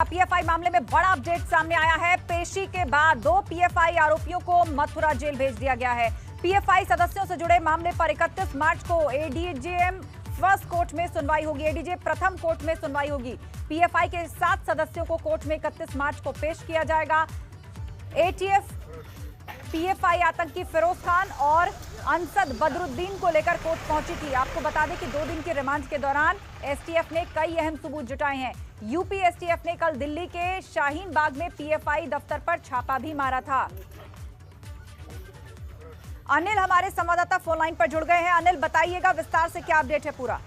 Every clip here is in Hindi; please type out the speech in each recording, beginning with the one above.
पीएफआई मामले में बड़ा अपडेट सामने आया है। पेशी के बाद 2 पीएफआई आरोपियों को मथुरा जेल भेज दिया गया है। पीएफआई सदस्यों से जुड़े मामले पर 31 मार्च को एडीजे फर्स्ट कोर्ट में सुनवाई होगी, एडीजे प्रथम कोर्ट में सुनवाई होगी। पीएफआई के 7 सदस्यों को कोर्ट में 31 मार्च को पेश किया जाएगा। एटीएफ पीएफआई आतंकी फिरोज खान और अंसद बदरुद्दीन को लेकर कोर्ट पहुंची थी। आपको बता दें कि 2 दिन के रिमांड के दौरान एसटीएफ ने कई अहम सबूत जुटाए हैं। यूपी एसटीएफ ने कल दिल्ली के शाहीन बाग में पीएफआई दफ्तर पर छापा भी मारा था। अनिल हमारे संवाददाता फोन लाइन पर जुड़ गए हैं। अनिल, बताइएगा विस्तार से क्या अपडेट है पूरा।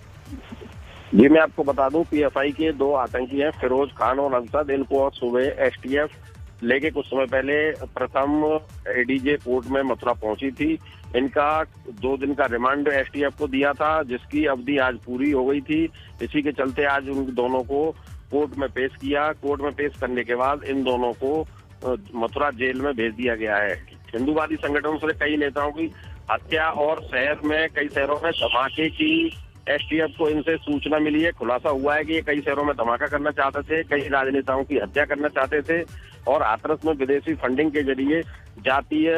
जी, मैं आपको बता दूं, पीएफआई के 2 आतंकी हैं, फिरोज खान और अंसद। इनको सुबह एसटीएफ लेके कुछ समय पहले प्रथम एडीजे कोर्ट में मथुरा पहुंची थी। इनका 2 दिन का रिमांड एसटीएफ को दिया था, जिसकी अवधि आज पूरी हो गई थी। इसी के चलते आज उन दोनों को कोर्ट में पेश किया। कोर्ट में पेश करने के बाद इन दोनों को मथुरा जेल में भेज दिया गया है। हिंदूवादी संगठनों से कई नेताओं की हत्या और शहर में कई शहरों में धमाके की एसटीएफ को इनसे सूचना मिली है। खुलासा हुआ है कि ये कई शहरों में धमाका करना चाहते थे, कई राजनेताओं की हत्या करना चाहते थे और हाथरस में विदेशी फंडिंग के जरिए जातीय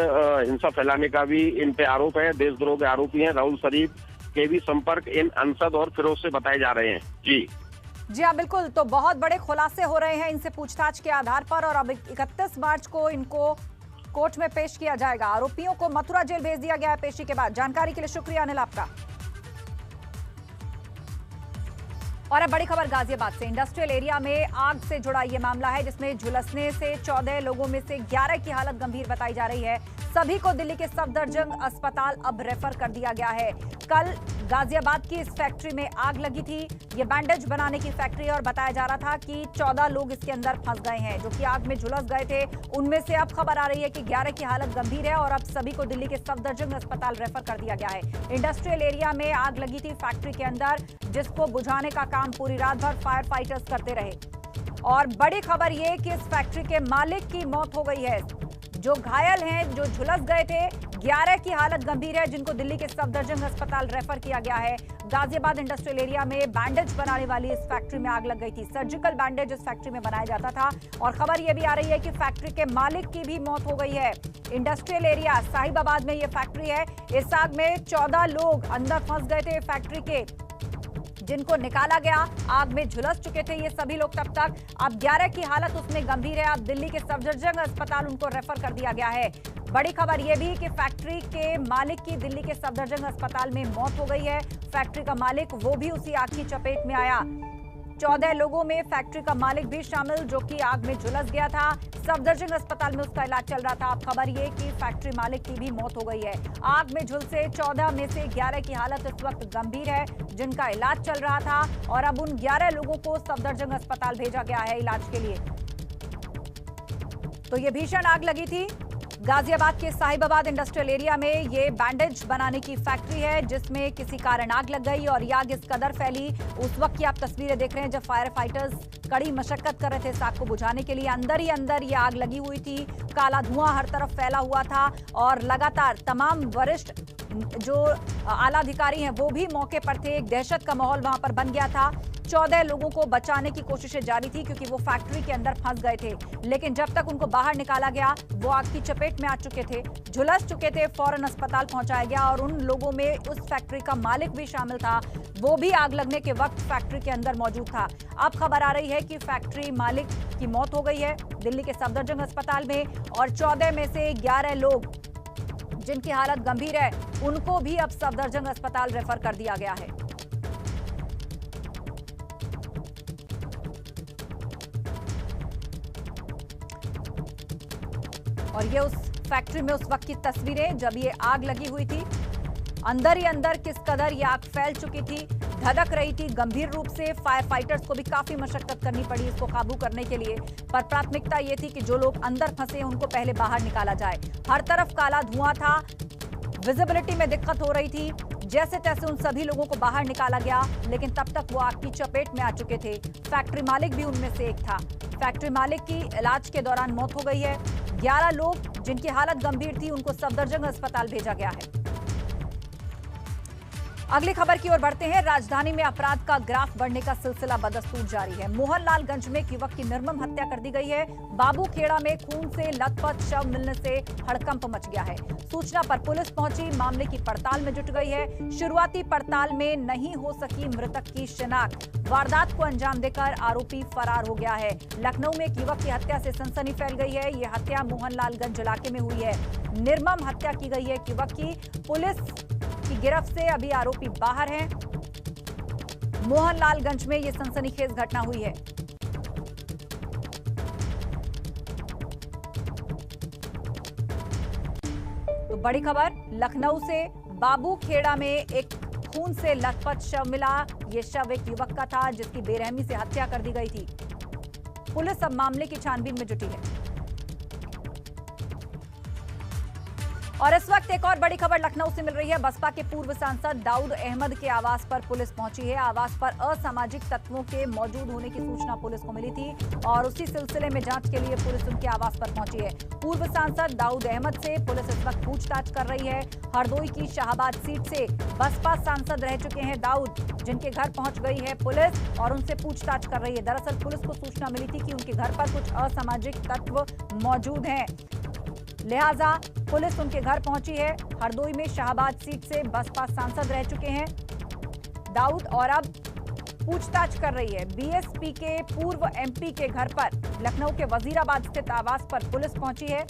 हिंसा फैलाने का भी इन पे आरोप है। देशद्रोह के आरोपी हैं। राहुल शरीफ के भी संपर्क इन अंसद और फिरोज से बताए जा रहे हैं। जी हाँ, बिल्कुल। तो बहुत बड़े खुलासे हो रहे हैं इनसे पूछताछ के आधार पर और अब 31 मार्च को इनको कोर्ट में पेश किया जाएगा। आरोपियों को मथुरा जेल भेज दिया गया है पेशी के बाद। जानकारी के लिए शुक्रिया अनिल आपका। और अब बड़ी खबर गाजियाबाद से। इंडस्ट्रियल एरिया में आग से जुड़ा ये मामला है, जिसमें झुलसने से 14 लोगों में से 11 की हालत गंभीर बताई जा रही है। सभी को दिल्ली के सफदरजंग अस्पताल अब रेफर कर दिया गया है। कल गाजियाबाद की इस फैक्ट्री में आग लगी थी। ये बैंडेज बनाने की फैक्ट्री है और बताया जा रहा था कि 14 लोग इसके अंदर फंस गए हैं, जो कि आग में झुलस गए थे। उनमें से अब खबर आ रही है कि 11 की हालत गंभीर है और अब सभी को दिल्ली के सफदरजंग अस्पताल रेफर कर दिया गया है। इंडस्ट्रियल एरिया में आग लगी थी फैक्ट्री के अंदर, जिसको बुझाने का काम पूरी रात भर फायर फाइटर्स करते रहे। और बड़ी खबर ये कि इस फैक्ट्री के मालिक की मौत हो गई है। जो घायल हैं, जो झुलस गए थे, 11 की हालत गंभीर है, जिनको दिल्ली के सफदरजंग अस्पताल रेफर किया गया है। गाजियाबाद इंडस्ट्रियल एरिया में बैंडेज बनाने वाली इस फैक्ट्री में आग लग गई थी। सर्जिकल बैंडेज इस फैक्ट्री में बनाया जाता था और खबर यह भी आ रही है कि फैक्ट्री के मालिक की भी मौत हो गई है। इंडस्ट्रियल एरिया साहिबाबाद में यह फैक्ट्री है। इस आग में 14 लोग अंदर फंस गए थे फैक्ट्री के, जिनको निकाला गया। आग में झुलस चुके थे ये सभी लोग तब तक। अब 11 की हालत उसमें गंभीर है। अब दिल्ली के सफदरजंग अस्पताल उनको रेफर कर दिया गया है। बड़ी खबर यह भी कि फैक्ट्री के मालिक की दिल्ली के सफदरजंग अस्पताल में मौत हो गई है। फैक्ट्री का मालिक, वो भी उसी आग की चपेट में आया। 14 लोगों में फैक्ट्री का मालिक भी शामिल, जो कि आग में झुलस गया था। सफदरजंग अस्पताल में उसका इलाज चल रहा था। अब खबर ये कि फैक्ट्री मालिक की भी मौत हो गई है। आग में झुलसे 14 में से 11 की हालत इस वक्त गंभीर है, जिनका इलाज चल रहा था और अब उन 11 लोगों को सफदरजंग अस्पताल भेजा गया है इलाज के लिए। तो ये भीषण आग लगी थी गाजियाबाद के साहिबाबाद इंडस्ट्रियल एरिया में। ये बैंडेज बनाने की फैक्ट्री है, जिसमें किसी कारण आग लग गई और ये आग इस कदर फैली। उस वक्त की आप तस्वीरें देख रहे हैं जब फायर फाइटर्स कड़ी मशक्कत कर रहे थे इस आग को बुझाने के लिए। अंदर ही अंदर ये आग लगी हुई थी। काला धुआं हर तरफ फैला हुआ था और लगातार तमाम वरिष्ठ जो आला अधिकारी हैं वो भी मौके पर थे। एक दहशत का माहौल वहां पर बन गया था। 14 लोगों को बचाने की कोशिशें जारी थी, क्योंकि वो फैक्ट्री के अंदर फंस गए थे। लेकिन जब तक उनको बाहर निकाला गया, वो आग की चपेट में आ चुके थे, झुलस चुके थे। फौरन अस्पताल पहुंचाया गया और उन लोगों में उस फैक्ट्री का मालिक भी शामिल था। वो भी आग लगने के वक्त फैक्ट्री के अंदर मौजूद था। अब खबर आ रही है कि फैक्ट्री मालिक की मौत हो गई है दिल्ली के सफदरजंग अस्पताल में और 14 में से 11 लोग जिनकी हालत गंभीर है, उनको भी अब सफदरजंग अस्पताल रेफर कर दिया गया है। और ये उस फैक्ट्री में उस वक्त की तस्वीरें जब ये आग लगी हुई थी। अंदर ही अंदर किस कदर ये आग फैल चुकी थी, धधक रही थी गंभीर रूप से। फायर फाइटर्स को भी काफी मशक्कत करनी पड़ी इसको काबू करने के लिए, पर प्राथमिकता ये थी कि जो लोग अंदर फंसे उनको पहले बाहर निकाला जाए। हर तरफ काला धुआं था, विजिबिलिटी में दिक्कत हो रही थी। जैसे तैसे उन सभी लोगों को बाहर निकाला गया, लेकिन तब तक वो आग की चपेट में आ चुके थे। फैक्ट्री मालिक भी उनमें से एक था। फैक्ट्री मालिक की इलाज के दौरान मौत हो गई है। 11 लोग जिनकी हालत गंभीर थी, उनको सफदरजंग अस्पताल भेजा गया है। अगली खबर की ओर बढ़ते हैं। राजधानी में अपराध का ग्राफ बढ़ने का सिलसिला बदस्तूर जारी है। मोहनलालगंज में एक युवक की निर्मम हत्या कर दी गई है। बाबूखेड़ा में खून से लथपथ शव मिलने से हड़कंप मच गया है। सूचना पर पुलिस पहुंची, मामले की पड़ताल में जुट गई है। शुरुआती पड़ताल में नहीं हो सकी मृतक की शिनाख्त। वारदात को अंजाम देकर आरोपी फरार हो गया है। लखनऊ में एक युवक की हत्या से सनसनी फैल गई है। यह हत्या मोहनलालगंज इलाके में हुई है। निर्मम हत्या की गई है एक युवक की। पुलिस की गिरफ्त से अभी आरोपी बाहर हैं। मोहनलालगंज में यह सनसनीखेज घटना हुई है। तो बड़ी खबर लखनऊ से, बाबूखेड़ा में एक खून से लथपथ शव मिला। यह शव एक युवक का था जिसकी बेरहमी से हत्या कर दी गई थी। पुलिस अब मामले की छानबीन में जुटी है। और इस वक्त एक और बड़ी खबर लखनऊ से मिल रही है। बसपा के पूर्व सांसद दाऊद अहमद के आवास पर पुलिस पहुंची है। आवास पर असामाजिक तत्वों के मौजूद होने की सूचना पुलिस को मिली थी और उसी सिलसिले में जांच के लिए पुलिस उनके आवास पर पहुंची है। पूर्व सांसद दाऊद अहमद से पुलिस इस वक्त पूछताछ कर रही है। हरदोई की शाहबाद सीट से बसपा सांसद रह चुके हैं दाऊद, जिनके घर पहुंच गई है पुलिस और उनसे पूछताछ कर रही है। दरअसल पुलिस को सूचना मिली थी कि उनके घर पर कुछ असामाजिक तत्व मौजूद हैं, लिहाजा पुलिस उनके घर पहुंची है। हरदोई में शाहबाद सीट से बसपा सांसद रह चुके हैं दाऊद और अब पूछताछ कर रही है। बीएसपी के पूर्व एमपी के घर पर लखनऊ के वजीराबाद स्थित आवास पर पुलिस पहुंची है।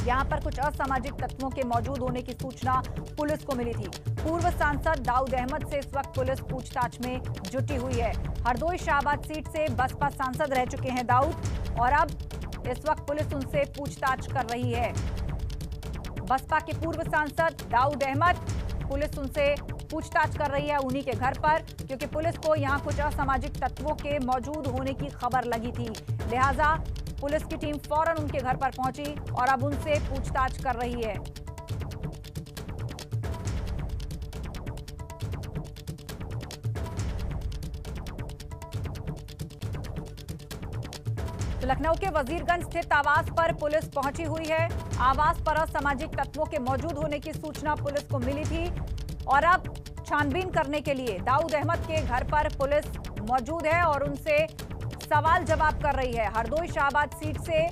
यहां पर कुछ असामाजिक तत्वों के मौजूद होने की सूचना पुलिस को मिली थी। पूर्व सांसद दाऊद अहमद से इस वक्त पुलिस पूछताछ में जुटी हुई है। हरदोई शाहबाद सीट से बसपा सांसद रह चुके हैं दाऊद और अब इस वक्त पुलिस उनसे पूछताछ कर रही है। बसपा के पूर्व सांसद दाऊद अहमद, पुलिस उनसे पूछताछ कर रही है उन्हीं के घर पर, क्योंकि पुलिस को यहां कुछ असामाजिक तत्वों के मौजूद होने की खबर लगी थी। लिहाजा पुलिस की टीम फौरन उनके घर पर पहुंची और अब उनसे पूछताछ कर रही है। तो लखनऊ के वजीरगंज स्थित आवास पर पुलिस पहुंची हुई है। आवास पर असामाजिक तत्वों के मौजूद होने की सूचना पुलिस को मिली थी और अब छानबीन करने के लिए दाऊद अहमद के घर पर पुलिस मौजूद है और उनसे सवाल जवाब कर रही है। हरदोई शाहबाद सीट से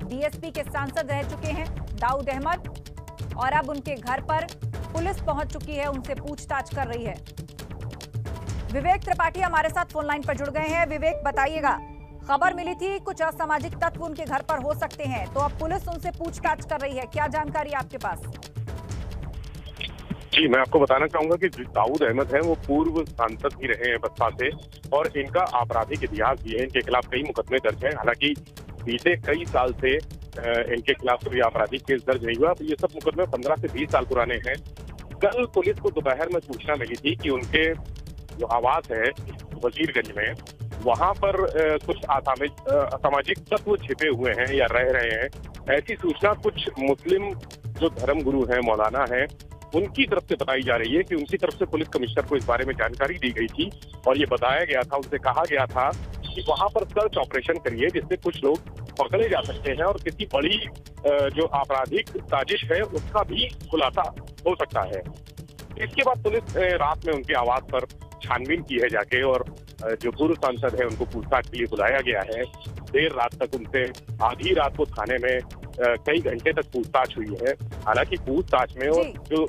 बीएसपी के सांसद रह चुके हैं दाऊद अहमद और अब उनके घर पर पुलिस पहुंच चुकी है, उनसे पूछताछ कर रही है। विवेक त्रिपाठी हमारे साथ फोन लाइन पर जुड़ गए हैं। विवेक, बताइएगा, खबर मिली थी कुछ असामाजिक तत्व उनके घर पर हो सकते हैं, तो अब पुलिस उनसे पूछताछ कर रही है, क्या जानकारी आपके पास? जी, मैं आपको बताना चाहूंगा कि दाऊद अहमद हैं वो पूर्व सांसद भी रहे हैं बसपा से और इनका आपराधिक इतिहास भी है। इनके खिलाफ कई मुकदमे दर्ज हैं। हालांकि बीते कई साल से इनके खिलाफ कोई आपराधिक केस दर्ज नहीं हुआ। ये सब मुकदमे 15 से 20 साल पुराने हैं। कल पुलिस को दोपहर में सूचना मिली थी कि उनके जो आवास है वजीरगंज में, वहां पर कुछ असामाजिक तत्व छिपे हुए हैं या रह रहे हैं। ऐसी सूचना कुछ मुस्लिम जो धर्म गुरु हैं, मौलाना हैं, उनकी तरफ से बताई जा रही है कि उनकी तरफ से पुलिस कमिश्नर को इस बारे में जानकारी दी गई थी और ये बताया गया था, उनसे कहा गया था कि वहां पर सर्च ऑपरेशन करिए जिससे कुछ लोग पकड़े जा सकते हैं और किसी बड़ी जो आपराधिक साजिश है उसका भी खुलासा हो सकता है। इसके बाद पुलिस रात में उनके आवास पर छानबीन की है जाके और जो पूर्व सांसद है उनको पूछताछ के लिए बुलाया गया है। देर रात तक उनसे आधी रात को थाने में कई घंटे तक पूछताछ हुई है। हालांकि पूछताछ में और जो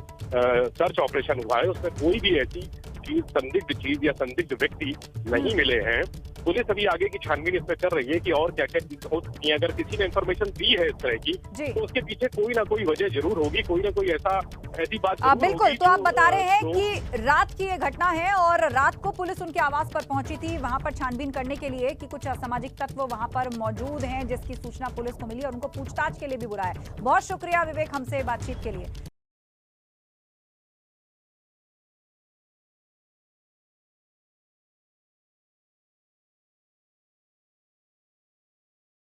सर्च ऑपरेशन हुआ है उसमें कोई भी ऐसी चीज, संदिग्ध चीज या संदिग्ध व्यक्ति नहीं मिले हैं। पुलिस अभी आगे की छानबीन इसमें कर रही है कि और क्या क्या चीज हो सकती है। अगर किसी ने इन्फॉर्मेशन दी है इस तरह की तो उसके पीछे कोई ना कोई वजह जरूर होगी, कोई ना कोई ऐसी बात बिल्कुल। तो आप बता रहे हैं कि रात की ये घटना है और रात को पुलिस उनके आवास पर पहुंची थी वहां पर छानबीन करने के लिए कि कुछ असामाजिक तत्व वहां पर मौजूद हैं, जिसकी सूचना पुलिस को मिली और उनको पूछताछ के लिए भी बुलाया। बहुत शुक्रिया विवेक हमसे बातचीत के लिए।